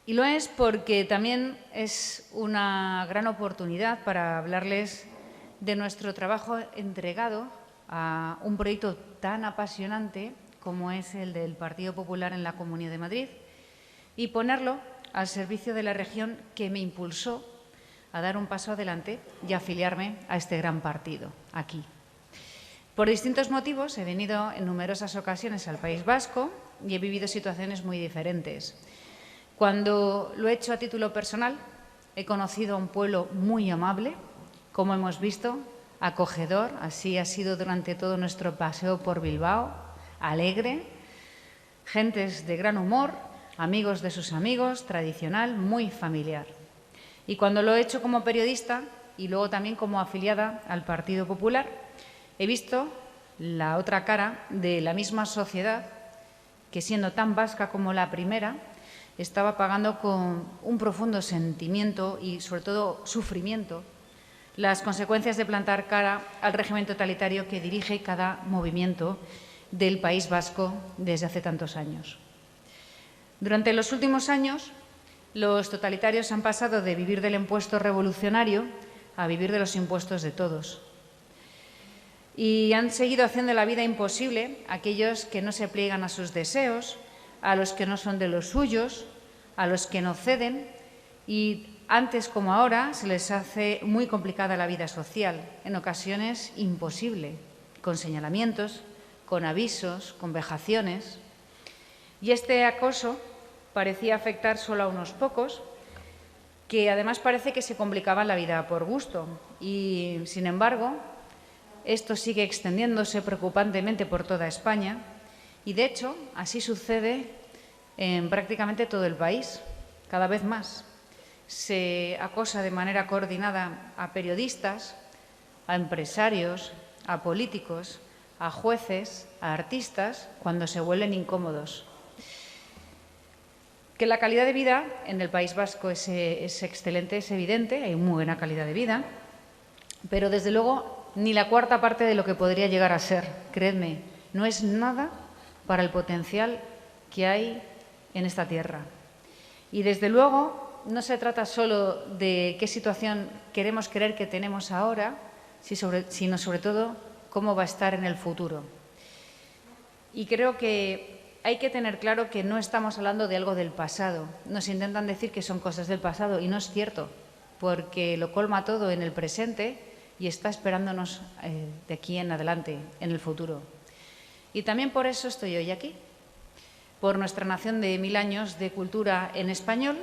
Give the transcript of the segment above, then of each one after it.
Y lo es porque también es una gran oportunidad para hablarles de nuestro trabajo entregado a un proyecto tan apasionante como es el del Partido Popular en la Comunidad de Madrid y ponerlo al servicio de la región que me impulsó a dar un paso adelante y afiliarme a este gran partido, aquí. Por distintos motivos he venido en numerosas ocasiones al País Vasco y he vivido situaciones muy diferentes. Cuando lo he hecho a título personal, he conocido a un pueblo muy amable, como hemos visto, acogedor, así ha sido durante todo nuestro paseo por Bilbao, alegre, gentes de gran humor, amigos de sus amigos, tradicional, muy familiar. Y cuando lo he hecho como periodista y luego también como afiliada al Partido Popular, he visto la otra cara de la misma sociedad que, siendo tan vasca como la primera, estaba pagando con un profundo sentimiento y, sobre todo, sufrimiento las consecuencias de plantar cara al régimen totalitario que dirige cada movimiento del País Vasco desde hace tantos años. Durante los últimos años, los totalitarios han pasado de vivir del impuesto revolucionario a vivir de los impuestos de todos. Y han seguido haciendo la vida imposible a aquellos que no se pliegan a sus deseos, a los que no son de los suyos, a los que no ceden, y antes como ahora se les hace muy complicada la vida social, en ocasiones imposible, con señalamientos, con avisos, con vejaciones. Y este acoso parecía afectar solo a unos pocos, que además parece que se complicaban la vida por gusto. Y, sin embargo, esto sigue extendiéndose preocupantemente por toda España y, de hecho, así sucede en prácticamente todo el país, cada vez más. Se acosa de manera coordinada a periodistas, a empresarios, a políticos, a jueces, a artistas, cuando se vuelven incómodos. Que la calidad de vida en el País Vasco es excelente, es evidente, hay muy buena calidad de vida, pero desde luego ni la cuarta parte de lo que podría llegar a ser, creedme, no es nada para el potencial que hay en esta tierra. Y desde luego no se trata solo de qué situación queremos creer que tenemos ahora, sino sobre todo cómo va a estar en el futuro. Y creo que hay que tener claro que no estamos hablando de algo del pasado. Nos intentan decir que son cosas del pasado y no es cierto, porque lo colma todo en el presente y está esperándonos de aquí en adelante, en el futuro. Y también por eso estoy hoy aquí, por nuestra nación de 1000 años de cultura en español,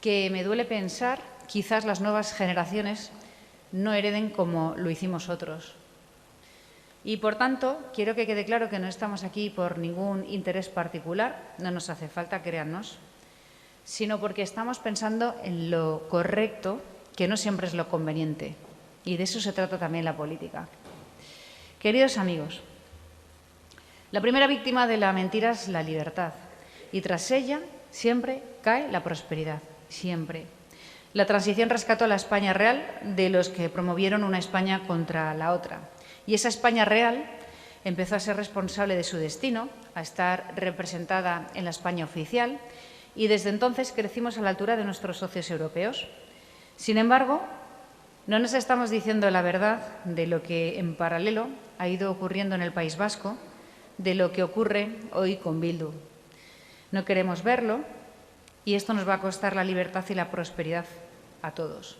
que me duele pensar, quizás las nuevas generaciones no hereden como lo hicimos otros. Y, por tanto, quiero que quede claro que no estamos aquí por ningún interés particular, no nos hace falta, créannos, sino porque estamos pensando en lo correcto, que no siempre es lo conveniente. Y de eso se trata también la política. Queridos amigos, la primera víctima de la mentira es la libertad. Y tras ella siempre cae la prosperidad, siempre. La transición rescató a la España real de los que promovieron una España contra la otra. Y esa España real empezó a ser responsable de su destino, a estar representada en la España oficial, y desde entonces crecimos a la altura de nuestros socios europeos. Sin embargo, no nos estamos diciendo la verdad de lo que en paralelo ha ido ocurriendo en el País Vasco, de lo que ocurre hoy con Bildu. No queremos verlo y esto nos va a costar la libertad y la prosperidad a todos.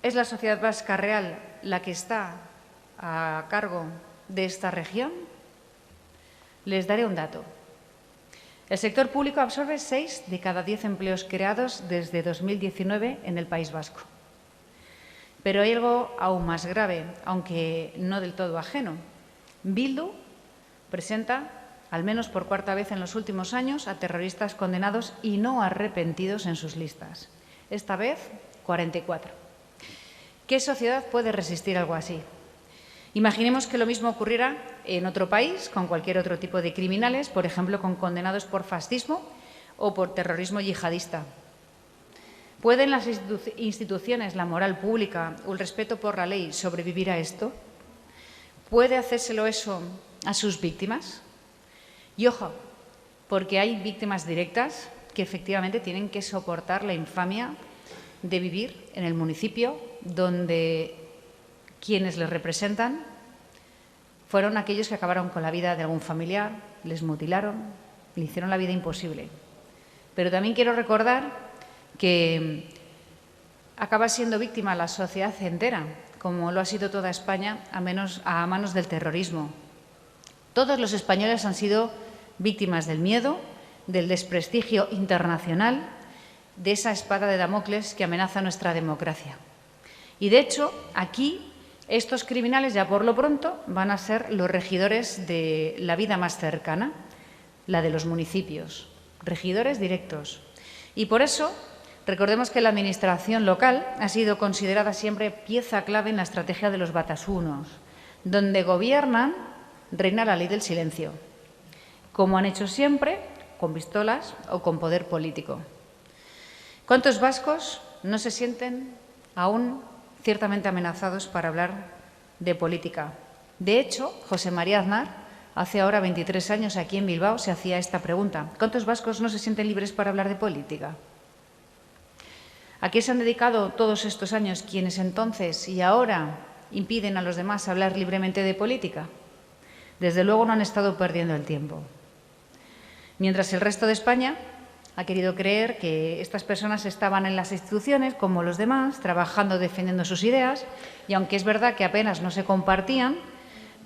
¿Es la sociedad vasca real la que está a cargo de esta región? Les daré un dato. El sector público absorbe 6 de cada 10 empleos creados desde 2019 en el País Vasco. Pero hay algo aún más grave, aunque no del todo ajeno. Bildu presenta, al menos por cuarta vez en los últimos años, a terroristas condenados y no arrepentidos en sus listas. Esta vez, 44. ¿Qué sociedad puede resistir algo así? Imaginemos que lo mismo ocurriera en otro país, con cualquier otro tipo de criminales, por ejemplo, con condenados por fascismo o por terrorismo yihadista. ¿Pueden las instituciones, la moral pública o el respeto por la ley sobrevivir a esto? ¿Puede hacérselo eso a sus víctimas? Y ojo, porque hay víctimas directas, que efectivamente tienen que soportar la infamia de vivir en el municipio donde quienes les representan fueron aquellos que acabaron con la vida de algún familiar, les mutilaron, le hicieron la vida imposible. Pero también quiero recordar que acaba siendo víctima la sociedad entera, como lo ha sido toda España, a manos del terrorismo. Todos los españoles han sido víctimas del miedo, del desprestigio internacional, de esa espada de Damocles que amenaza nuestra democracia. Y, de hecho, aquí estos criminales, ya por lo pronto, van a ser los regidores de la vida más cercana, la de los municipios, regidores directos. Y por eso, recordemos que la administración local ha sido considerada siempre pieza clave en la estrategia de los batasunos. Donde gobiernan, reina la ley del silencio, como han hecho siempre, con pistolas o con poder político. ¿Cuántos vascos no se sienten aún ciertamente amenazados para hablar de política? De hecho, José María Aznar, hace ahora 23 años aquí en Bilbao, se hacía esta pregunta. ¿Cuántos vascos no se sienten libres para hablar de política? ¿A qué se han dedicado todos estos años quienes entonces y ahora impiden a los demás hablar libremente de política? Desde luego no han estado perdiendo el tiempo. Mientras el resto de España ha querido creer que estas personas estaban en las instituciones como los demás, trabajando, defendiendo sus ideas, y aunque es verdad que apenas no se compartían,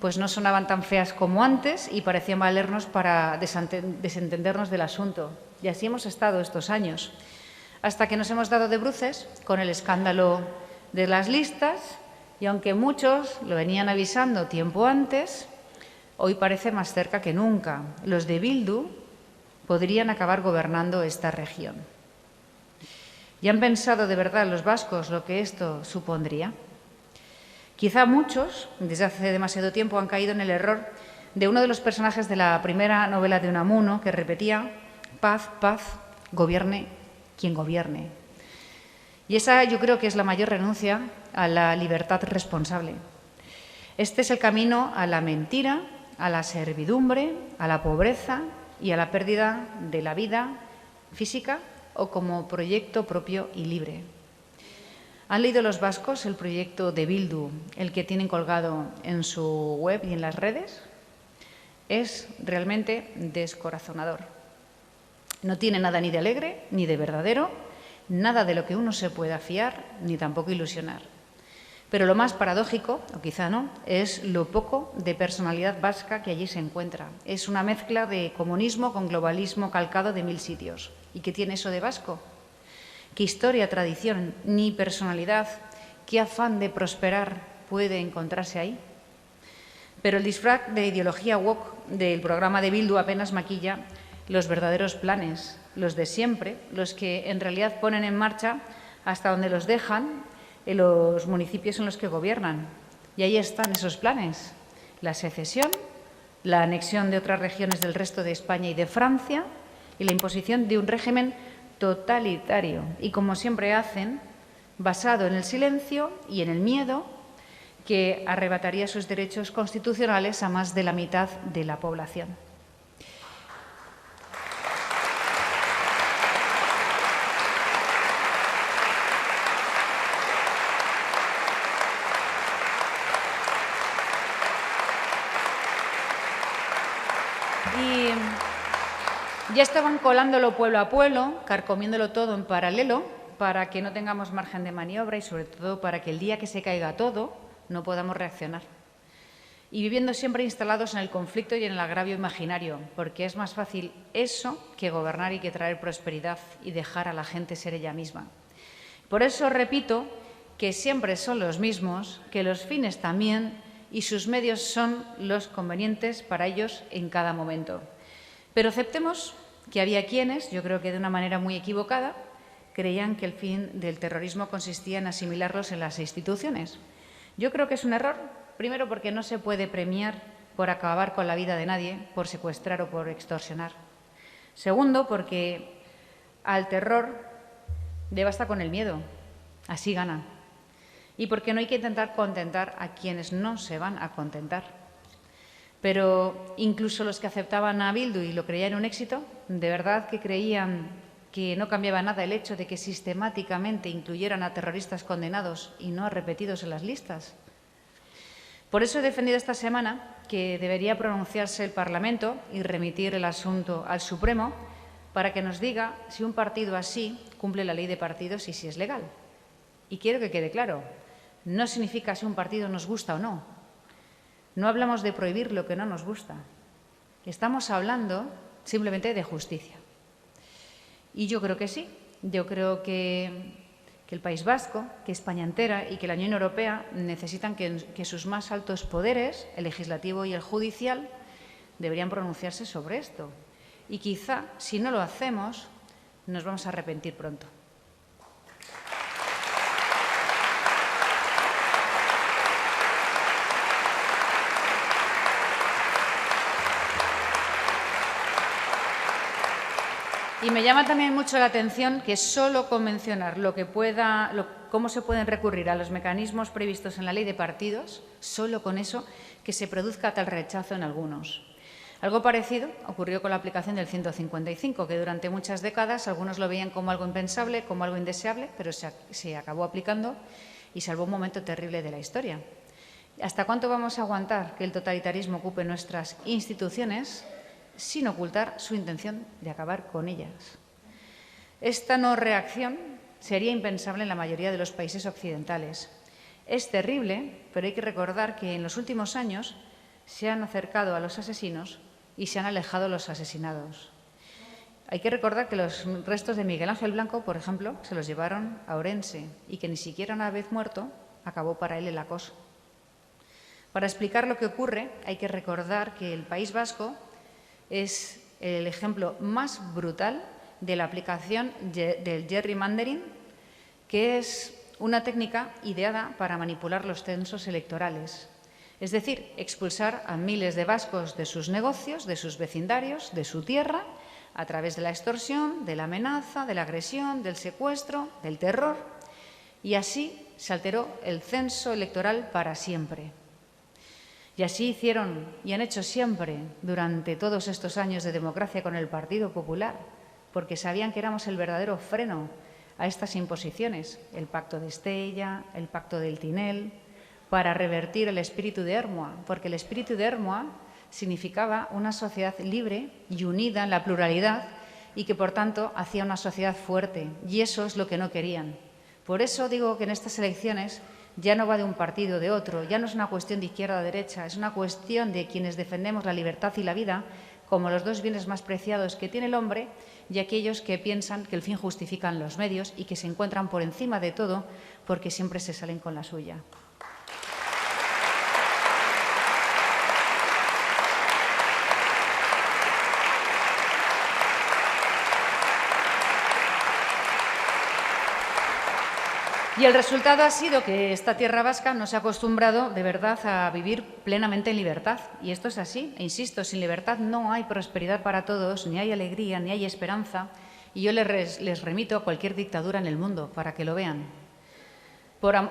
pues no sonaban tan feas como antes y parecían valernos para desentendernos del asunto. Y así hemos estado estos años, hasta que nos hemos dado de bruces con el escándalo de las listas, y aunque muchos lo venían avisando tiempo antes, hoy parece más cerca que nunca. Los de Bildu podrían acabar gobernando esta región. ¿Y han pensado de verdad los vascos lo que esto supondría? Quizá muchos, desde hace demasiado tiempo, han caído en el error de uno de los personajes de la primera novela de Unamuno, que repetía: paz, paz, gobierne quien gobierne. Y esa yo creo que es la mayor renuncia a la libertad responsable. Este es el camino a la mentira, a la servidumbre, a la pobreza y a la pérdida de la vida física o como proyecto propio y libre. ¿Han leído los vascos el proyecto de Bildu, el que tienen colgado en su web y en las redes? Es realmente descorazonador. No tiene nada ni de alegre ni de verdadero, nada de lo que uno se pueda fiar ni tampoco ilusionar. Pero lo más paradójico, o quizá no, es lo poco de personalidad vasca que allí se encuentra. Es una mezcla de comunismo con globalismo calcado de 1000 sitios. ¿Y qué tiene eso de vasco? ¿Qué historia, tradición, ni personalidad, qué afán de prosperar puede encontrarse ahí? Pero el disfraz de ideología woke del programa de Bildu apenas maquilla los verdaderos planes, los de siempre, los que en realidad ponen en marcha hasta donde los dejan en los municipios en los que gobiernan. Y ahí están esos planes: la secesión, la anexión de otras regiones del resto de España y de Francia y la imposición de un régimen totalitario. Y como siempre hacen, basado en el silencio y en el miedo, que arrebataría sus derechos constitucionales a más de la mitad de la población. Y ya estaban colándolo pueblo a pueblo, carcomiéndolo todo en paralelo, para que no tengamos margen de maniobra y, sobre todo, para que el día que se caiga todo no podamos reaccionar. Y viviendo siempre instalados en el conflicto y en el agravio imaginario, porque es más fácil eso que gobernar y que traer prosperidad y dejar a la gente ser ella misma. Por eso repito que siempre son los mismos, que los fines también, y sus medios son los convenientes para ellos en cada momento. Pero aceptemos que había quienes, yo creo que de una manera muy equivocada, creían que el fin del terrorismo consistía en asimilarlos en las instituciones. Yo creo que es un error, primero porque no se puede premiar por acabar con la vida de nadie, por secuestrar o por extorsionar. Segundo, porque al terror le basta con el miedo, así ganan. Y porque no hay que intentar contentar a quienes no se van a contentar. Pero incluso los que aceptaban a Bildu y lo creían un éxito, ¿de verdad que creían que no cambiaba nada el hecho de que sistemáticamente incluyeran a terroristas condenados y no a repetidos en las listas. Por eso he defendido esta semana que debería pronunciarse el Parlamento y remitir el asunto al Supremo para que nos diga si un partido así cumple la ley de partidos y si es legal. Y quiero que quede claro, no significa si un partido nos gusta o no. No hablamos de prohibir lo que no nos gusta. Estamos hablando simplemente de justicia. Y yo creo que sí. Yo creo que el País Vasco, que España entera y que la Unión Europea necesitan que sus más altos poderes, el legislativo y el judicial, deberían pronunciarse sobre esto. Y quizá, si no lo hacemos, nos vamos a arrepentir pronto. Y me llama también mucho la atención que solo con mencionar cómo se pueden recurrir a los mecanismos previstos en la ley de partidos, solo con eso, que se produzca tal rechazo en algunos. Algo parecido ocurrió con la aplicación del 155, que durante muchas décadas algunos lo veían como algo impensable, como algo indeseable, pero se acabó aplicando y salvó un momento terrible de la historia. ¿Hasta cuánto vamos a aguantar que el totalitarismo ocupe nuestras instituciones sin ocultar su intención de acabar con ellas? Esta no reacción sería impensable en la mayoría de los países occidentales. Es terrible, pero hay que recordar que en los últimos años se han acercado a los asesinos y se han alejado a los asesinados. Hay que recordar que los restos de Miguel Ángel Blanco, por ejemplo, se los llevaron a Orense y que ni siquiera una vez muerto acabó para él el acoso. Para explicar lo que ocurre, hay que recordar que el País Vasco es el ejemplo más brutal de la aplicación del gerrymandering, que es una técnica ideada para manipular los censos electorales. Es decir, expulsar a miles de vascos de sus negocios, de sus vecindarios, de su tierra, a través de la extorsión, de la amenaza, de la agresión, del secuestro, del terror. Y así se alteró el censo electoral para siempre. Y así hicieron y han hecho siempre durante todos estos años de democracia con el Partido Popular, porque sabían que éramos el verdadero freno a estas imposiciones, el Pacto de Estella, el Pacto del Tinel, para revertir el espíritu de Ermua, porque el espíritu de Ermua significaba una sociedad libre y unida en la pluralidad y que, por tanto, hacía una sociedad fuerte, y eso es lo que no querían. Por eso digo que en estas elecciones ya no va de un partido o de otro, ya no es una cuestión de izquierda o derecha, es una cuestión de quienes defendemos la libertad y la vida como los dos bienes más preciados que tiene el hombre y aquellos que piensan que el fin justifican los medios y que se encuentran por encima de todo porque siempre se salen con la suya. Y el resultado ha sido que esta tierra vasca no se ha acostumbrado de verdad a vivir plenamente en libertad. Y esto es así. E insisto, sin libertad no hay prosperidad para todos, ni hay alegría, ni hay esperanza. Y yo les remito a cualquier dictadura en el mundo para que lo vean.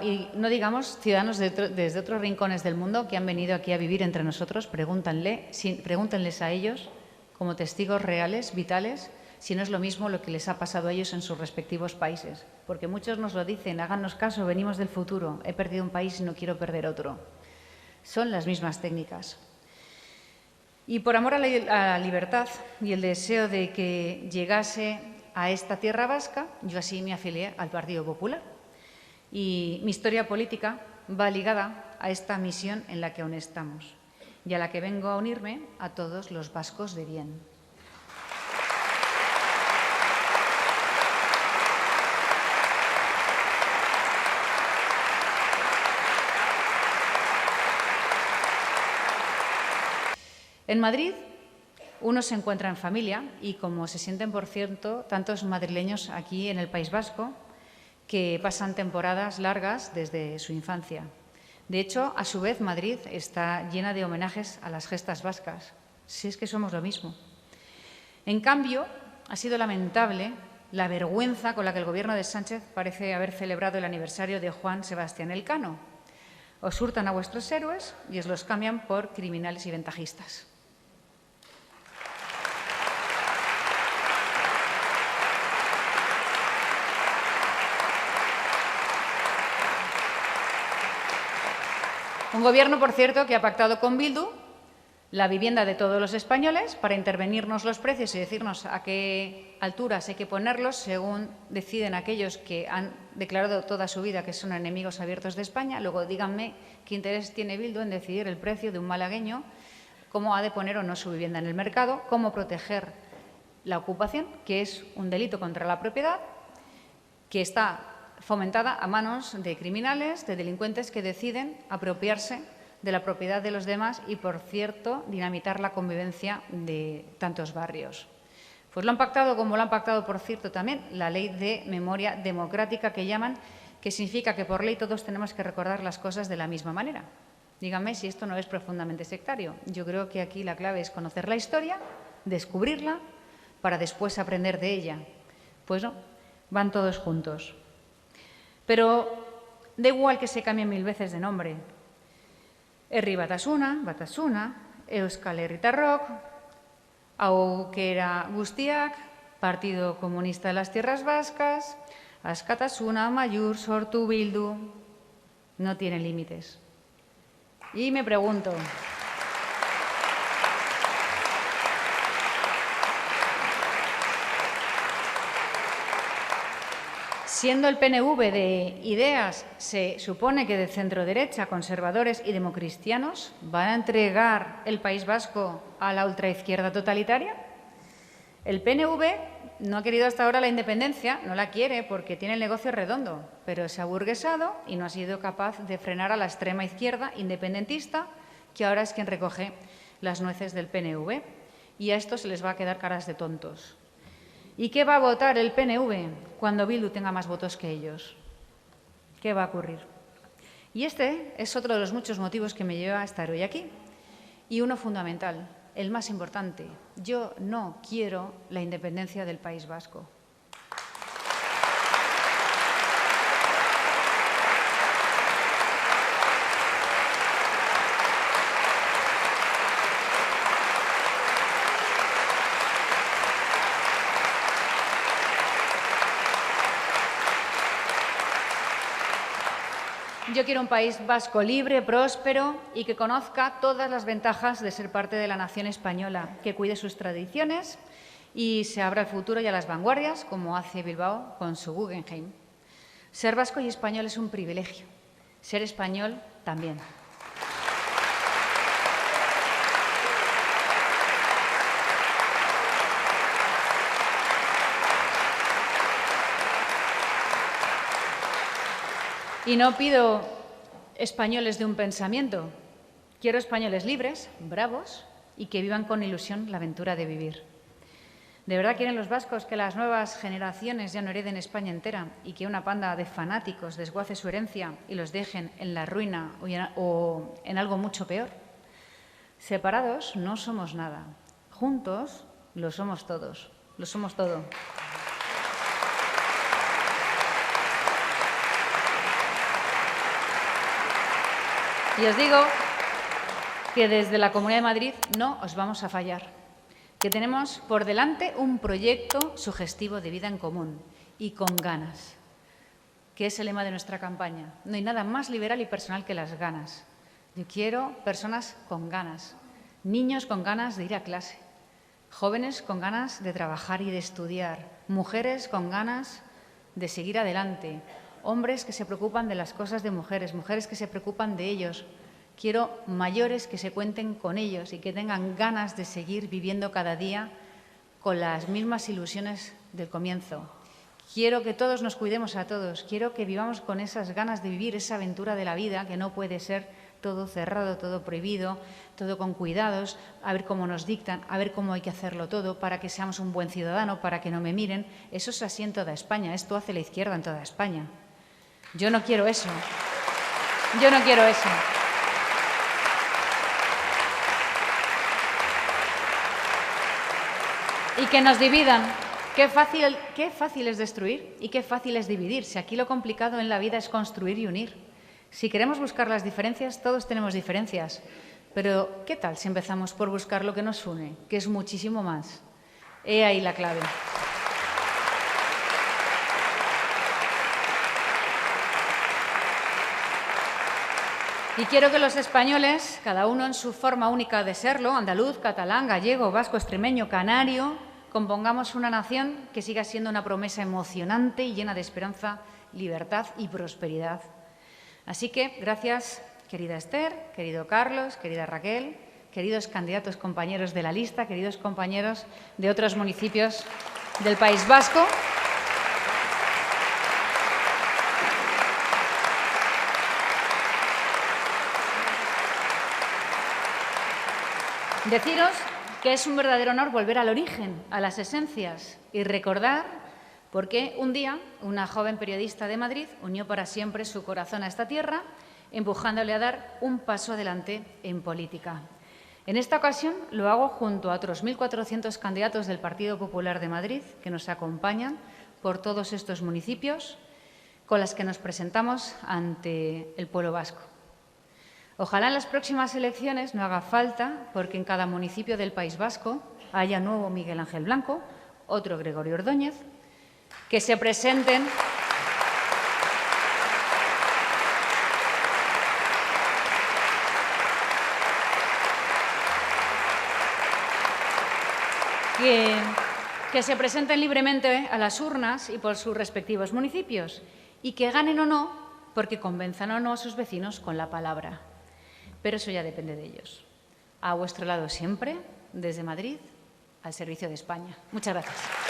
Y no digamos ciudadanos desde otros rincones del mundo que han venido aquí a vivir entre nosotros, pregúntenles a ellos, como testigos reales, vitales, si no es lo mismo lo que les ha pasado a ellos en sus respectivos países. Porque muchos nos lo dicen, háganos caso, venimos del futuro, he perdido un país y no quiero perder otro. Son las mismas técnicas. Y por amor a la libertad y el deseo de que llegase a esta tierra vasca, yo así me afilié al Partido Popular. Y mi historia política va ligada a esta misión en la que aún estamos y a la que vengo a unirme a todos los vascos de bien. En Madrid uno se encuentra en familia y como se sienten, por cierto, tantos madrileños aquí en el País Vasco que pasan temporadas largas desde su infancia. De hecho, a su vez, Madrid está llena de homenajes a las gestas vascas, si es que somos lo mismo. En cambio, ha sido lamentable la vergüenza con la que el Gobierno de Sánchez parece haber celebrado el aniversario de Juan Sebastián Elcano. Os hurtan a vuestros héroes y os los cambian por criminales y ventajistas. Un gobierno, por cierto, que ha pactado con Bildu la vivienda de todos los españoles para intervenirnos los precios y decirnos a qué alturas hay que ponerlos según deciden aquellos que han declarado toda su vida que son enemigos abiertos de España. Luego díganme qué interés tiene Bildu en decidir el precio de un malagueño, cómo ha de poner o no su vivienda en el mercado, cómo proteger la ocupación, que es un delito contra la propiedad, que está fomentada a manos de criminales, de delincuentes que deciden apropiarse de la propiedad de los demás y, por cierto, dinamitar la convivencia de tantos barrios. Pues lo han pactado, como lo han pactado, por cierto, también la Ley de Memoria Democrática, que llaman, que significa que por ley todos tenemos que recordar las cosas de la misma manera. Díganme si esto no es profundamente sectario. Yo creo que aquí la clave es conocer la historia, descubrirla, para después aprender de ella. Pues no, van todos juntos. Pero da igual que se cambien 1000 veces de nombre. Herri Batasuna, Euskal Herritarrok, Aukera Guztiak, Partido Comunista de las Tierras Vascas, Askatasuna, Amaiur, Sortu, Bildu, no tienen límites. Y me pregunto, siendo el PNV de ideas, se supone que de centro-derecha, conservadores y democristianos, ¿van a entregar el País Vasco a la ultraizquierda totalitaria? El PNV no ha querido hasta ahora la independencia, no la quiere porque tiene el negocio redondo, pero se ha aburguesado y no ha sido capaz de frenar a la extrema izquierda independentista, que ahora es quien recoge las nueces del PNV. Y a esto se les va a quedar caras de tontos. ¿Y qué va a votar el PNV cuando Bildu tenga más votos que ellos? ¿Qué va a ocurrir? Y este es otro de los muchos motivos que me lleva a estar hoy aquí. Y uno fundamental, el más importante. Yo no quiero la independencia del País Vasco. Yo quiero un País Vasco libre, próspero y que conozca todas las ventajas de ser parte de la nación española, que cuide sus tradiciones y se abra al futuro y a las vanguardias, como hace Bilbao con su Guggenheim. Ser vasco y español es un privilegio. Ser español también. Y no pido españoles de un pensamiento. Quiero españoles libres, bravos y que vivan con ilusión la aventura de vivir. ¿De verdad quieren los vascos que las nuevas generaciones ya no hereden España entera y que una panda de fanáticos desguace su herencia y los dejen en la ruina o en algo mucho peor? Separados no somos nada. Juntos lo somos todos. Lo somos todo. Y os digo que desde la Comunidad de Madrid no os vamos a fallar, que tenemos por delante un proyecto sugestivo de vida en común y con ganas, que es el lema de nuestra campaña. No hay nada más liberal y personal que las ganas. Yo quiero personas con ganas, niños con ganas de ir a clase, jóvenes con ganas de trabajar y de estudiar, mujeres con ganas de seguir adelante, hombres que se preocupan de las cosas de mujeres, mujeres que se preocupan de ellos. Quiero mayores que se cuenten con ellos y que tengan ganas de seguir viviendo cada día con las mismas ilusiones del comienzo. Quiero que todos nos cuidemos a todos. Quiero que vivamos con esas ganas de vivir esa aventura de la vida, que no puede ser todo cerrado, todo prohibido, todo con cuidados, a ver cómo nos dictan, a ver cómo hay que hacerlo todo para que seamos un buen ciudadano, para que no me miren. Eso es así en toda España. Esto hace la izquierda en toda España. Yo no quiero eso. Yo no quiero eso. Y que nos dividan. Qué fácil es destruir y qué fácil es dividir. Si aquí lo complicado en la vida es construir y unir. Si queremos buscar las diferencias, todos tenemos diferencias. Pero, ¿qué tal si empezamos por buscar lo que nos une, que es muchísimo más? He ahí la clave. Y quiero que los españoles, cada uno en su forma única de serlo, andaluz, catalán, gallego, vasco, extremeño, canario, compongamos una nación que siga siendo una promesa emocionante y llena de esperanza, libertad y prosperidad. Así que, gracias, querida Esther, querido Carlos, querida Raquel, queridos candidatos compañeros de la lista, queridos compañeros de otros municipios del País Vasco. Deciros que es un verdadero honor volver al origen, a las esencias, y recordar por qué un día una joven periodista de Madrid unió para siempre su corazón a esta tierra, empujándole a dar un paso adelante en política. En esta ocasión lo hago junto a otros 1.400 candidatos del Partido Popular de Madrid que nos acompañan por todos estos municipios con las que nos presentamos ante el pueblo vasco. Ojalá en las próximas elecciones no haga falta, porque en cada municipio del País Vasco haya nuevo Miguel Ángel Blanco, otro Gregorio Ordóñez, que se presenten que se presenten libremente a las urnas y por sus respectivos municipios y que ganen o no porque convenzan o no a sus vecinos con la palabra. Pero eso ya depende de ellos. A vuestro lado siempre, desde Madrid, al servicio de España. Muchas gracias.